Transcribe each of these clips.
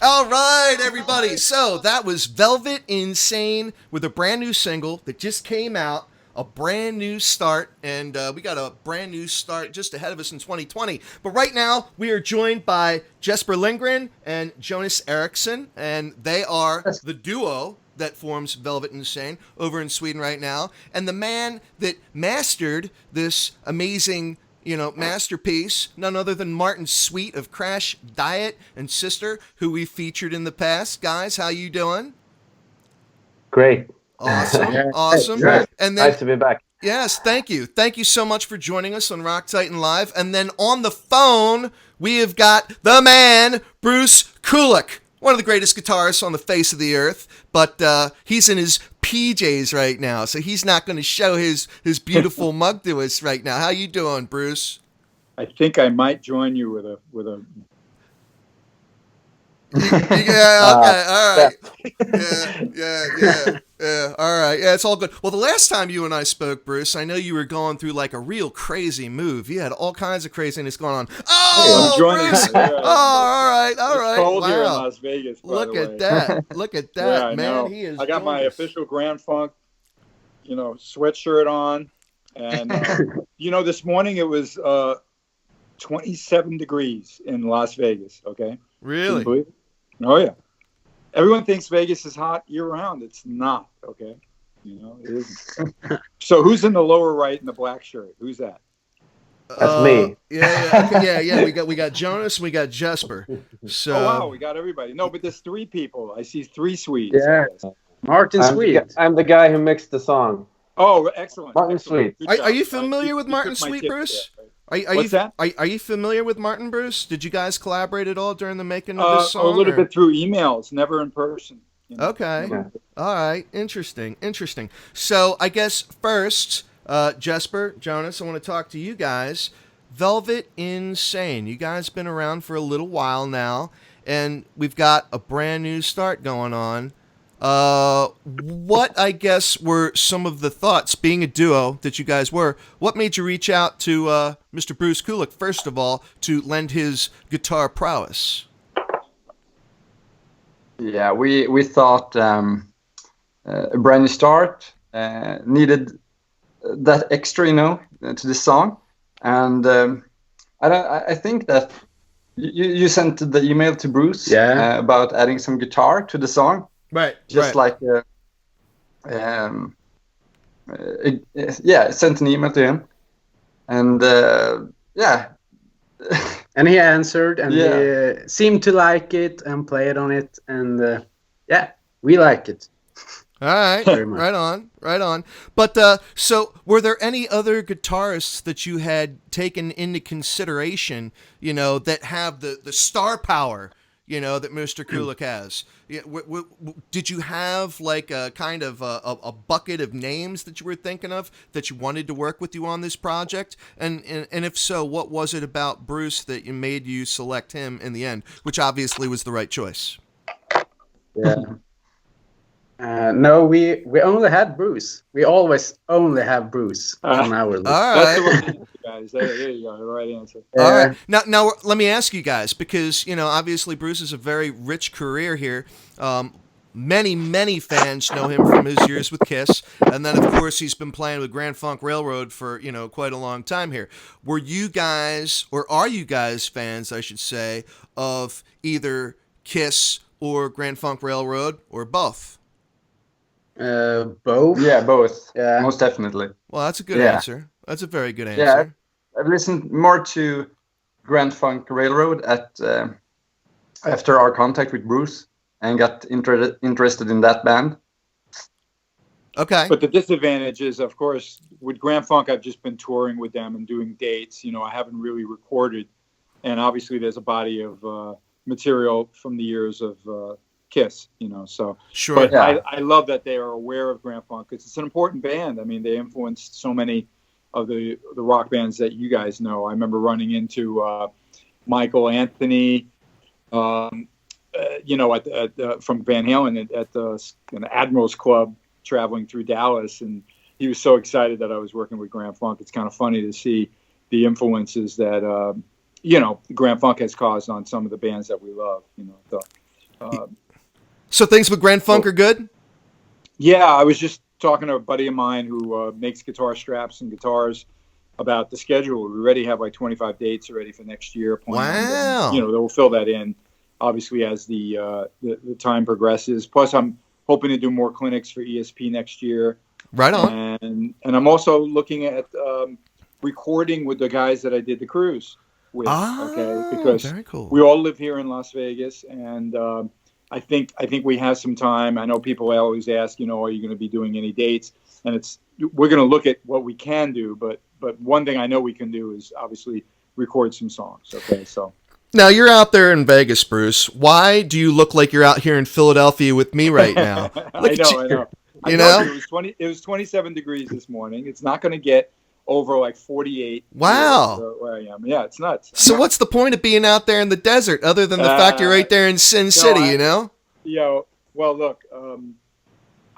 All right, everybody. So that was Velvet Insane with a brand new single that just came out. A brand new start, and we got a brand new start just ahead of us in 2020. But right now, we are joined by Jesper Lindgren and Jonas Eriksson, and they are the duo that forms Velvet Insane over in Sweden right now. And the man that mastered this amazing, masterpiece, none other than Martin Sweet of Crashdïet and Sister, who we featured in the past. Guys, how you doing? Great. Awesome. Great. And then, nice to be back. Yes, thank you. Thank you so much for joining us on Rock Titan Live. And then on the phone, we have got the man, Bruce Kulick, one of the greatest guitarists on the face of the earth. But he's in his PJs right now, so he's not going to show his beautiful mug to us right now. How you doing, Bruce? I think I might join you with a. Yeah, okay, all right. Yeah, all right. Yeah, it's all good. Well, the last time you and I spoke, Bruce, I know you were going through like a real crazy move. You had all kinds of craziness going on. Oh, I'm joining Bruce! you. Oh, all right. It's cold here in Las Vegas. Look at that! Look at that, yeah, man. He is. I got my gorgeous. official Grand Funk, sweatshirt on, and this morning it was 27 degrees in Las Vegas. Okay. Really? Can you believe it? Oh yeah. Everyone thinks Vegas is hot year-round. It's not, okay? It isn't. So who's in the lower right in the black shirt? Who's that? That's me. Yeah. We got Jonas, we got Jesper. So. Oh wow, we got everybody. No, but there's three people. I see three Swedes. Yeah. Martin Sweet. I'm the guy who mixed the song. Oh, excellent. Martin excellent. Sweet. Are you familiar with Martin Sweet, Bruce? What's that? Are you familiar with Martin, Bruce? Did you guys collaborate at all during the making of this song? A little bit through emails, never in person. Okay. Yeah. All right. Interesting. So I guess first, Jesper, Jonas, I want to talk to you guys. Velvet Insane. You guys been around for a little while now, and we've got a brand new start going on. What I guess were some of the thoughts, being a duo that you guys were, what made you reach out to Mr. Bruce Kulick, first of all, to lend his guitar prowess? Yeah, we thought a brand new start needed that extra, to the song, and I think that you sent the email to Bruce about adding some guitar to the song. Right. Just like, sent an email to him, and and he answered, and he seemed to like it and played on it, and we like it. All right, right on. But so, were there any other guitarists that you had taken into consideration, that have the star power? That Mr. Kulick has. Did you have like a kind of a bucket of names that you were thinking of that you wanted to work with you on this project? And if so, what was it about Bruce that made you select him in the end, which obviously was the right choice? Yeah. No, we only had Bruce. We always only have Bruce on our list. All right. That's the right answer, guys. There you go. The right answer. All right. Now, let me ask you guys, because, obviously Bruce has a very rich career here. Many fans know him from his years with Kiss. And then, of course, he's been playing with Grand Funk Railroad for, quite a long time here. Were you guys, or are you guys fans, I should say, of either Kiss or Grand Funk Railroad, or both? Both. Yeah, both. Yeah, most definitely. Well, that's a good answer. That's a very good answer. Yeah, I've listened more to Grand Funk Railroad after our contact with Bruce, and got interested in that band. Okay. But the disadvantage is, of course, with Grand Funk, I've just been touring with them and doing dates. I haven't really recorded, and obviously there's a body of material from the years of Kiss, so sure. But I love that they are aware of Grand Funk, because it's an important band. I mean, they influenced so many of the rock bands that you guys know. I remember running into Michael Anthony, from Van Halen at the Admirals Club, traveling through Dallas, and he was so excited that I was working with Grand Funk. It's kind of funny to see the influences that Grand Funk has caused on some of the bands that we love. So things with Grand Funk are good? Yeah, I was just talking to a buddy of mine who makes guitar straps and guitars about the schedule. We already have like 25 dates already for next year. Wow. And, they'll fill that in, obviously, as the time progresses. Plus, I'm hoping to do more clinics for ESP next year. Right on. And I'm also looking at recording with the guys that I did the cruise with. Because very cool. we all live here in Las Vegas, and I think we have some time. I know people always ask, are you going to be doing any dates? And we're going to look at what we can do, but one thing I know we can do is obviously record some songs. Okay, so. Now you're out there in Vegas, Bruce. Why do you look like you're out here in Philadelphia with me right now? I know. You know, it was 27 degrees this morning. It's not going to get over like 48. Wow. Where I am. Yeah, it's nuts. So what's the point of being out there in the desert other than the fact you're right there in Sin City, Well, look,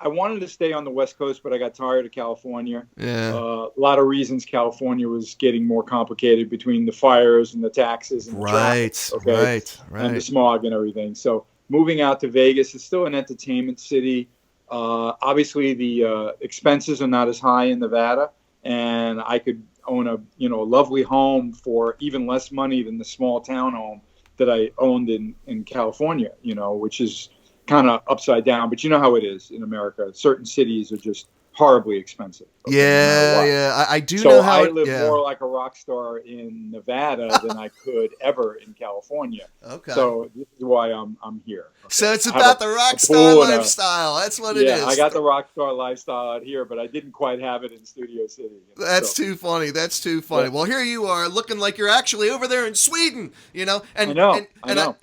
I wanted to stay on the West Coast, but I got tired of California. Yeah. A lot of reasons California was getting more complicated between the fires and the taxes and the traffic, okay? Right. And the smog and everything. So moving out to Vegas, it's still an entertainment city. Obviously, the expenses are not as high in Nevada, and I could own a lovely home for even less money than the small town home that I owned in California. Which is kind of upside down, but you know how it is in America. Certain cities are just horribly expensive. I do know how. I live more like a rock star in Nevada than I could ever in California. Okay. So this is why I'm here. Okay. So it's about the rock star lifestyle. That's what it is. Yeah, I got the rock star lifestyle out here, but I didn't quite have it in Studio City. That's too funny. That's too funny. Yeah. Well, here you are looking like you're actually over there in Sweden, And I know. I don't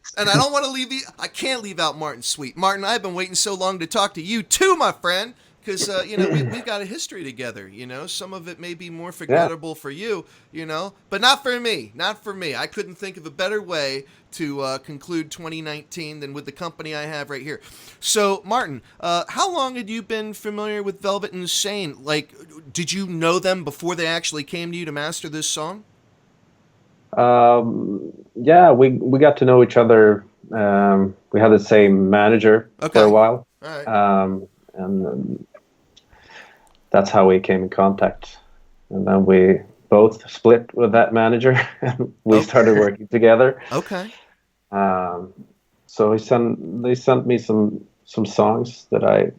want to leave I can't leave out Martin Sweet. Martin, I've been waiting so long to talk to you too, my friend. Because, we've got a history together, Some of it may be more forgettable for you, But not for me. Not for me. I couldn't think of a better way to conclude 2019 than with the company I have right here. So, Martin, how long had you been familiar with Velvet Insane? Like, did you know them before they actually came to you to master this song? Yeah, we got to know each other. We had the same manager for a while. All right. And that's how we came in contact, and then we both split with that manager and we started working together. Okay. So they sent me some songs that I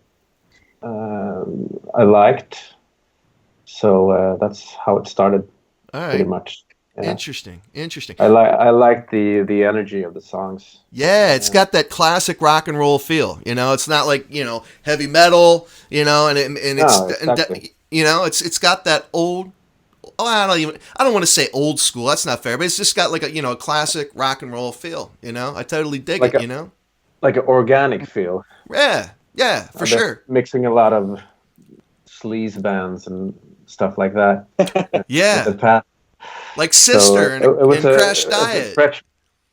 liked, so that's how it started. All right. Pretty much. Yeah. Interesting. I like the energy of the songs. Yeah, it's got that classic rock and roll feel. It's not like heavy metal. It's got that old. Oh, I don't want to say old school. That's not fair, but it's just got like a classic rock and roll feel. I totally dig it. Like an organic feel. Yeah, for sure. Mixing a lot of sleaze bands and stuff like that. Yeah. Like Sister and Crashdïet.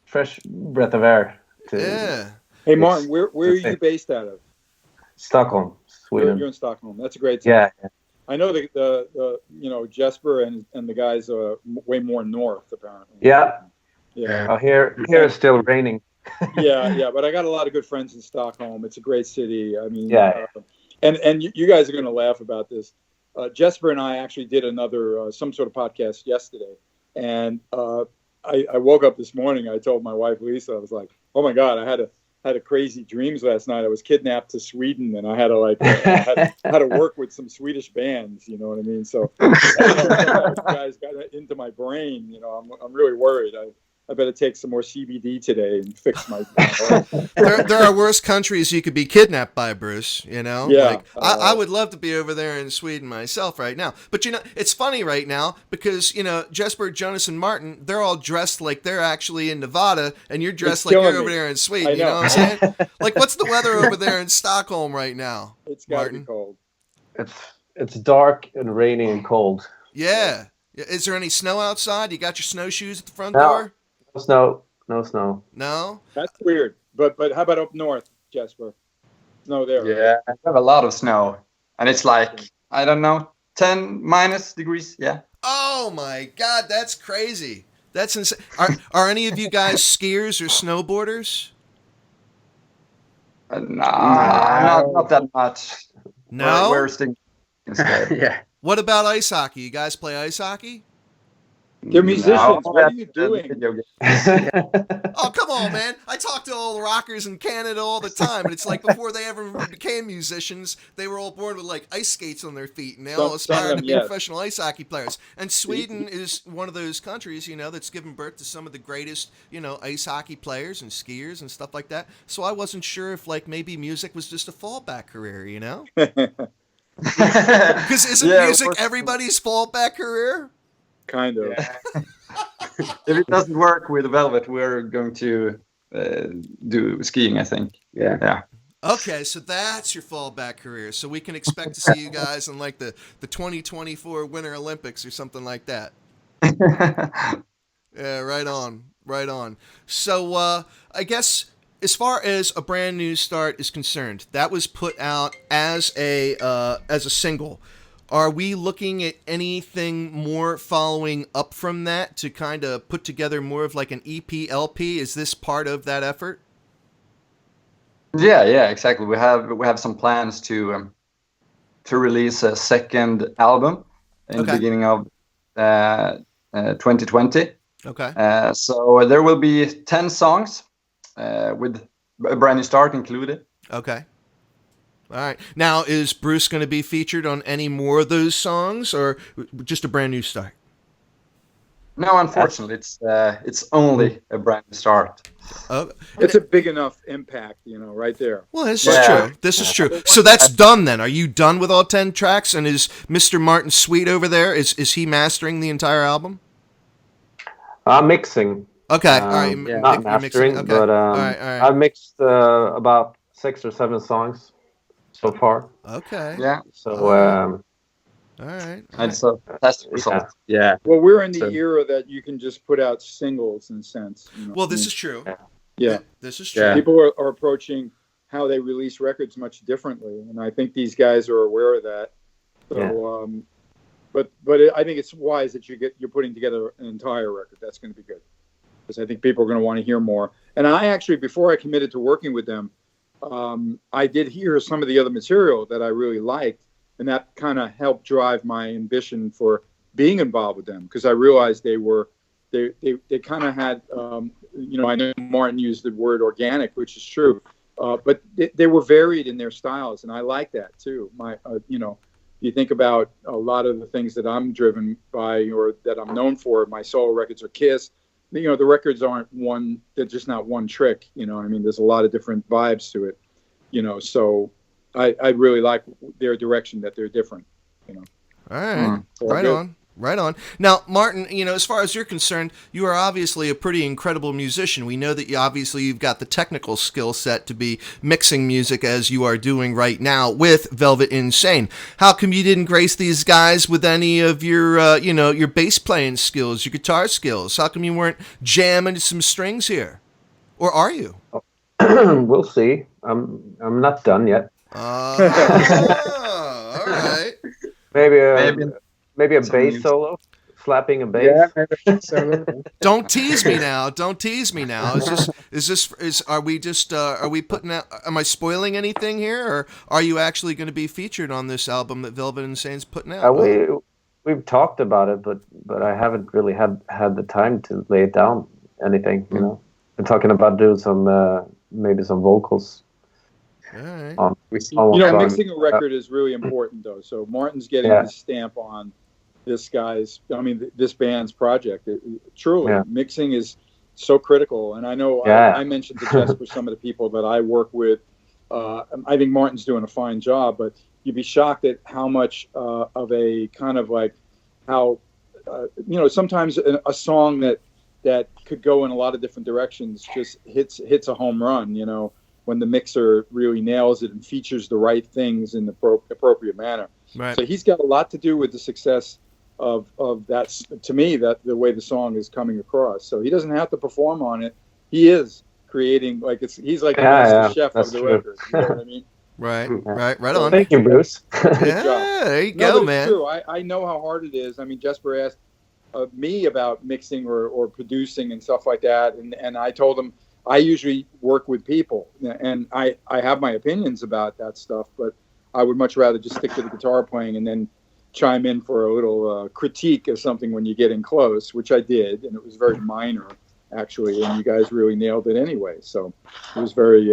Fresh breath of air. Hey, Martin, where are you based out of? Stockholm, Sweden. You're in Stockholm. That's a great city. Yeah. I know the Jesper and the guys are way more north apparently. Yeah. Yeah. Here it's still raining. yeah, but I got a lot of good friends in Stockholm. It's a great city. I mean, And you guys are going to laugh about this. Jesper and I actually did another some sort of podcast yesterday, and I woke up this morning. I told my wife Lisa, I was like, "Oh my God, I had a crazy dreams last night. I was kidnapped to Sweden, and I had to had to work with some Swedish bands. You know what I mean? So guys got into my brain. You know, I'm really worried. I better take some more CBD today and fix my. There are worse countries you could be kidnapped by, Bruce. You know, yeah. I would love to be over there in Sweden myself right now. But it's funny right now because Jesper, Jonas, and Martin, they're all dressed like they're actually in Nevada, and you're dressed like you're over there in Sweden. You know what I'm saying? Like, what's the weather over there in Stockholm right now? It's gotta be cold. It's dark and rainy and cold. Yeah. Is there any snow outside? You got your snowshoes at the front door? No snow. No? That's weird. But how about up north, Jesper? Snow there. Yeah, I have a lot of snow. And it's like, I don't know, 10 minus degrees. Yeah. Oh my God, that's crazy. That's insane. Are any of you guys skiers or snowboarders? Not that much. No? We're sticking instead. Yeah. What about ice hockey? You guys play ice hockey? They're musicians. No, What are you that's doing? video game. Oh, come on, man. I talk to all the rockers in Canada all the time, and it's like before they ever became musicians, they were all born with like ice skates on their feet, and they all Some of aspired to them, be yes. professional ice hockey players. And Sweden is one of those countries, that's given birth to some of the greatest, ice hockey players and skiers and stuff like that. So I wasn't sure if like maybe music was just a fallback career, Because isn't music everybody's fallback career? Kind of. Yeah. If it doesn't work with Velvet, we're going to do skiing, I think. Yeah. Okay, so that's your fallback career. So we can expect to see you guys in like the 2024 Winter Olympics or something like that. Yeah, right on. So I guess as far as A Brand New Start is concerned, that was put out as a single. Are we looking at anything more following up from that to kind of put together more of like an EP, LP? Is this part of that effort? Yeah, exactly. We have some plans to release a second album in the beginning of 2020. Okay. So there will be 10 songs with A Brand New Start included. Okay. All right. Now, is Bruce going to be featured on any more of those songs, or just A Brand New Start? No, unfortunately, it's only A Brand New Start. It's a big enough impact, right there. Well, this is true. This is true. So that's done then. Are you done with all 10 tracks? And is Mr. Martin Sweet over there? Is he mastering the entire album? Mixing. Okay. All right. Not mastering, okay. but all right. I've mixed about 6 or 7 songs so far. Okay. Yeah. So all right. It's a fantastic result. Yeah. Well, we're in the era that you can just put out singles in a sense. Well, this is true. Yeah. This is true. Yeah. People are approaching how they release records much differently, and I think these guys are aware of that. So, but I think it's wise that you're putting together an entire record. That's going to be good, because I think people are going to want to hear more. And I actually, before I committed to working with them, I did hear some of the other material that I really liked, and that kind of helped drive my ambition for being involved with them, because I realized they kind of had, I know Martin used the word organic, which is true, but they were varied in their styles, and I like that too. You think about a lot of the things that I'm driven by or that I'm known for, my solo records are Kiss. The records aren't they're just not one trick. There's a lot of different vibes to it, so I really like their direction, that they're different, All right. Right on. Now, Martin, as far as you're concerned, you are obviously a pretty incredible musician. We know that you've got the technical skill set to be mixing music as you are doing right now with Velvet Insane. How come you didn't grace these guys with any of your, your bass playing skills, your guitar skills? How come you weren't jamming some strings here? Or are you? We'll see. I'm not done yet. All right. Maybe a bass solo, slapping a bass. Yeah, maybe solo. Don't tease me now. Are we putting out, am I spoiling anything here, or are you actually going to be featured on this album that Velvet Insane's putting out? We've talked about it, but I haven't really had the time to lay it down anything, We're talking about doing some, maybe some vocals. All right. Mixing a record is really important, though. So Martin's getting his stamp on this band's project. Mixing is so critical. And I know I mentioned to Jesper some of the people that I work with. I think Martin's doing a fine job, but you'd be shocked at how much of a kind of like how, sometimes a song that could go in a lot of different directions just hits a home run, when the mixer really nails it and features the right things in the appropriate manner. Right. So he's got a lot to do with the success of that, to me, that the way the song is coming across. So he doesn't have to perform on it. He is creating, he's like the master chef of the record. You know what I mean? Right on. Thank you, Bruce. There you go, man. It's true. I know how hard it is. Jesper asked me about mixing or producing and stuff like that, and I told him I usually work with people, and I have my opinions about that stuff, but I would much rather just stick to the guitar playing and then chime in for a little critique of something when you get in close, which I did, and it was very minor actually, and you guys really nailed it anyway. So it was very,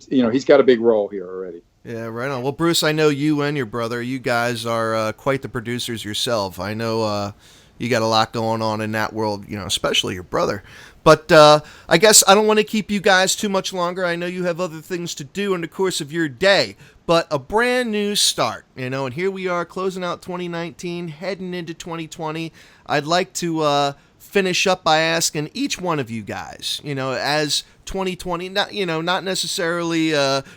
he's got a big role here already. Yeah, right on. Well, Bruce, I know you and your brother, you guys are quite the producers yourself. I know you got a lot going on in that world, especially your brother. But I guess I don't want to keep you guys too much longer. I know you have other things to do in the course of your day. But a brand new start, and here we are closing out 2019, heading into 2020. I'd like to finish up by asking each one of you guys, as 2020, not necessarily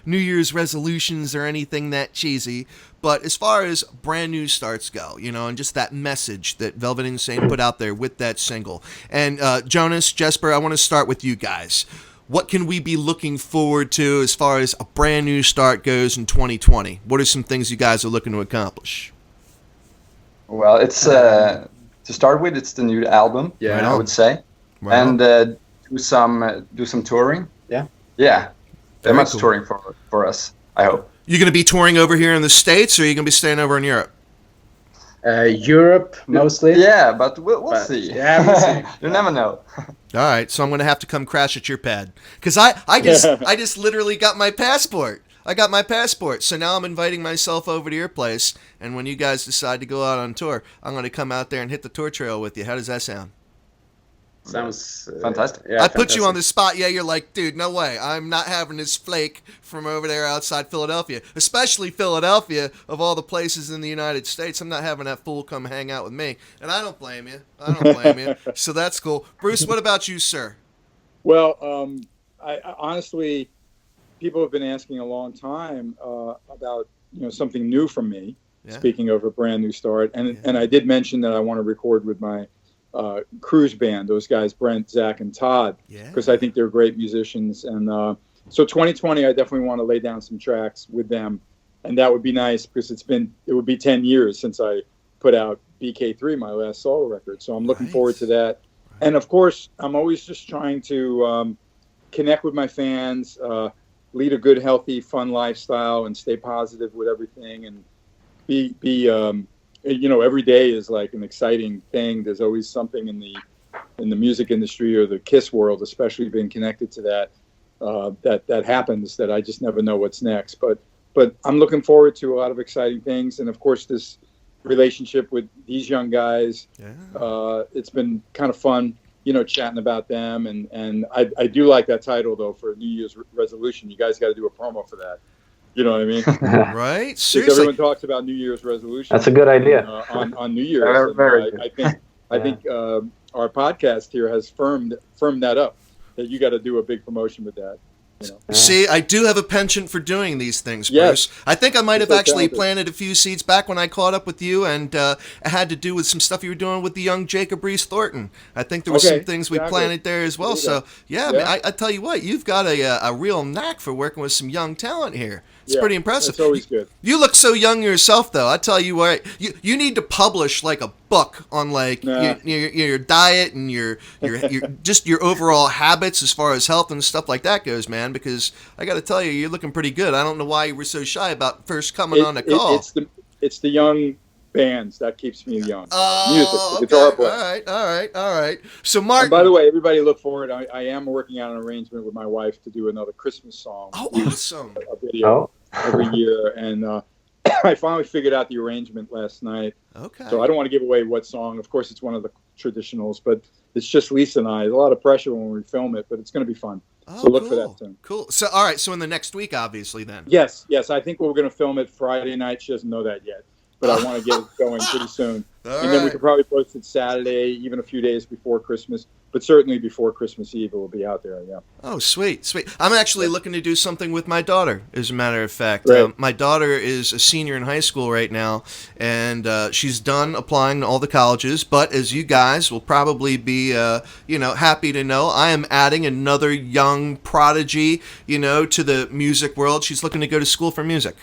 New Year's resolutions or anything that cheesy, but as far as brand new starts go, and just that message that Velvet Insane put out there with that single. And Jonas, Jesper, I want to start with you guys. What can we be looking forward to as far as a brand new start goes in 2020? What are some things you guys are looking to accomplish? Well, it's to start with, it's the new album. Yeah, I would say, and do some touring. Yeah. Very much cool. touring for us. I hope. You going to be touring over here in the States, or are you going to be staying over in Europe? Europe mostly. Yeah, but we'll see. Yeah, we'll see. You never know. All right, so I'm going to have to come crash at your pad because I just literally got my passport. I got my passport, so now I'm inviting myself over to your place. And when you guys decide to go out on tour, I'm going to come out there and hit the tour trail with you. How does that sound? Sounds fantastic. Yeah, I put you on the spot. Yeah, you're like, dude, no way. I'm not having this flake from over there outside Philadelphia, especially Philadelphia, of all the places in the United States. I'm not having that fool come hang out with me. And I don't blame you. So that's cool. Bruce, what about you, sir? Well, I honestly, people have been asking a long time about something new from me. Yeah. Speaking of a brand new start, and I did mention that I want to record with my cruise band, those guys, Brent, Zach, and Todd, because I think they're great musicians. And so 2020, I definitely want to lay down some tracks with them, and that would be nice because it would be 10 years since I put out BK3, my last solo record. So I'm looking forward to that. And of course, I'm always just trying to connect with my fans, lead a good, healthy, fun lifestyle, and stay positive with everything, and be every day is like an exciting thing. There's always something in the music industry or the KISS world, especially being connected to that happens that I just never know what's next. But I'm looking forward to a lot of exciting things, and of course this relationship with these young guys. It's been kind of fun, chatting about them, and I do like that title though for New Year's resolution. You guys got to do a promo for that. You know what I mean? Right? Seriously. Everyone talks about New Year's resolution. That's a good idea. On New Year's. I think our podcast here has firmed that up, that you got to do a big promotion with that. See, I do have a penchant for doing these things, Bruce. Yes. I think I might have actually planted a few seeds back when I caught up with you, and it had to do with some stuff you were doing with the young Jacob Reese Thornton. I think there were some things we planted there as well. So, I mean, I tell you what, you've got a real knack for working with some young talent here. It's pretty impressive. It's always good. You look so young yourself, though. I tell you what, you need to publish like a book on like your diet and your just your overall habits as far as health and stuff like that goes, man. Because I got to tell you, you're looking pretty good. I don't know why you were so shy about first coming on the call. It's the young bands that keeps me young. Oh, music, guitar player. All right. So, Mark. And by the way, everybody look forward. I am working out an arrangement with my wife to do another Christmas song. Oh, awesome! A video every year, and I finally figured out the arrangement last night. Okay. So I don't want to give away what song. Of course, it's one of the traditionals, but it's just Lisa and I. There's a lot of pressure when we film it, but it's going to be fun. So look for that soon. Cool. So, all right. So in the next week, obviously, then. Yes. I think we're going to film it Friday night. She doesn't know that yet, but I want to get it going pretty soon. Then we could probably post it Saturday, even a few days before Christmas, but certainly before Christmas Eve it will be out there. Yeah. Oh, sweet. I'm actually looking to do something with my daughter, as a matter of fact. Right. My daughter is a senior in high school right now, and she's done applying to all the colleges. But as you guys will probably be, happy to know, I am adding another young prodigy, to the music world. She's looking to go to school for music.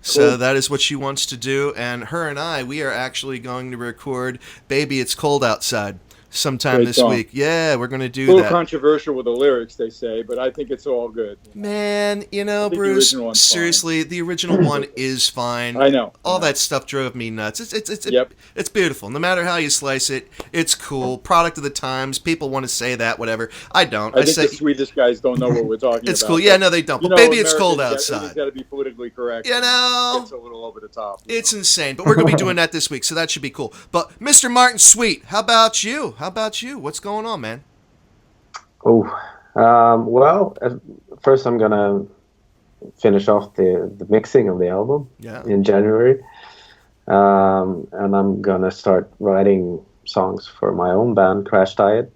So that is what she wants to do, and her and I, we are actually going to record "Baby It's Cold Outside." sometime Great this song. week. Yeah, we're going to A do little that. controversial with the lyrics, they say, but I think it's all good. Man, you know, I think the Bruce, original one's fine. seriously, the original one is fine. I know. All that stuff drove me nuts. Yep. It's beautiful. No matter how you slice it, it's cool. Product of the times. People want to say that, whatever. I don't. I think say the Swedish guys don't know what we're talking it's about. cool. Yeah, no, they don't. You But know, baby, it's cold Americans outside. got to be politically correct. You know? It's a little over the top. It's insane, but we're going to be doing that this week, so that should be cool. But Mr. Martin Sweet, how about you? What's going on, man? Oh, well, first I'm gonna finish off the mixing of the album in January, and I'm gonna start writing songs for my own band, Crashdïet.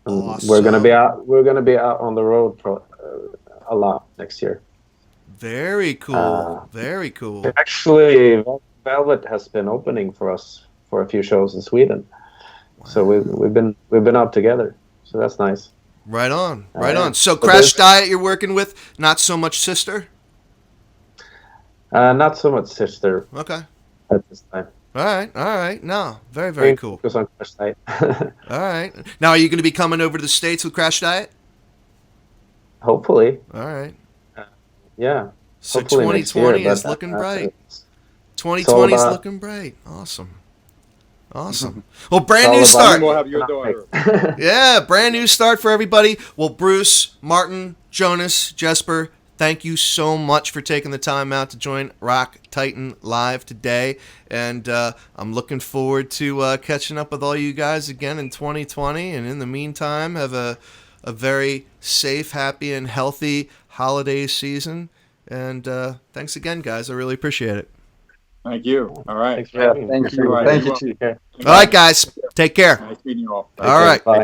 Awesome. We're gonna be out on the road for a lot next year. Very cool. Very cool. Actually, Velvet has been opening for us for a few shows in Sweden, so we've been out together. So that's nice. Right on. So Crashdïet you're working with, not so much Sister? Not so much Sister. Okay. At this time. All right. No, very, very cool. Focus on Crashdïet. All right. Now, are you going to be coming over to the States with Crashdïet? Hopefully. All right. Yeah. So Hopefully 2020 year, is but, looking bright. it's 2020 is all about- looking bright. Awesome. Well, brand new all about- start. We'll have your daughter. Yeah, brand new start for everybody. Well, Bruce, Martin, Jonas, Jesper, thank you so much for taking the time out to join Rock Titan Live today. And I'm looking forward to catching up with all you guys again in 2020. And in the meantime, have a very safe, happy, and healthy holiday season. And thanks again, guys. I really appreciate it. Thank you. All right. Thanks for having me. Thank you. Right. Thank you too. All right, guys. Take care. Nice meeting you all. All right. Bye.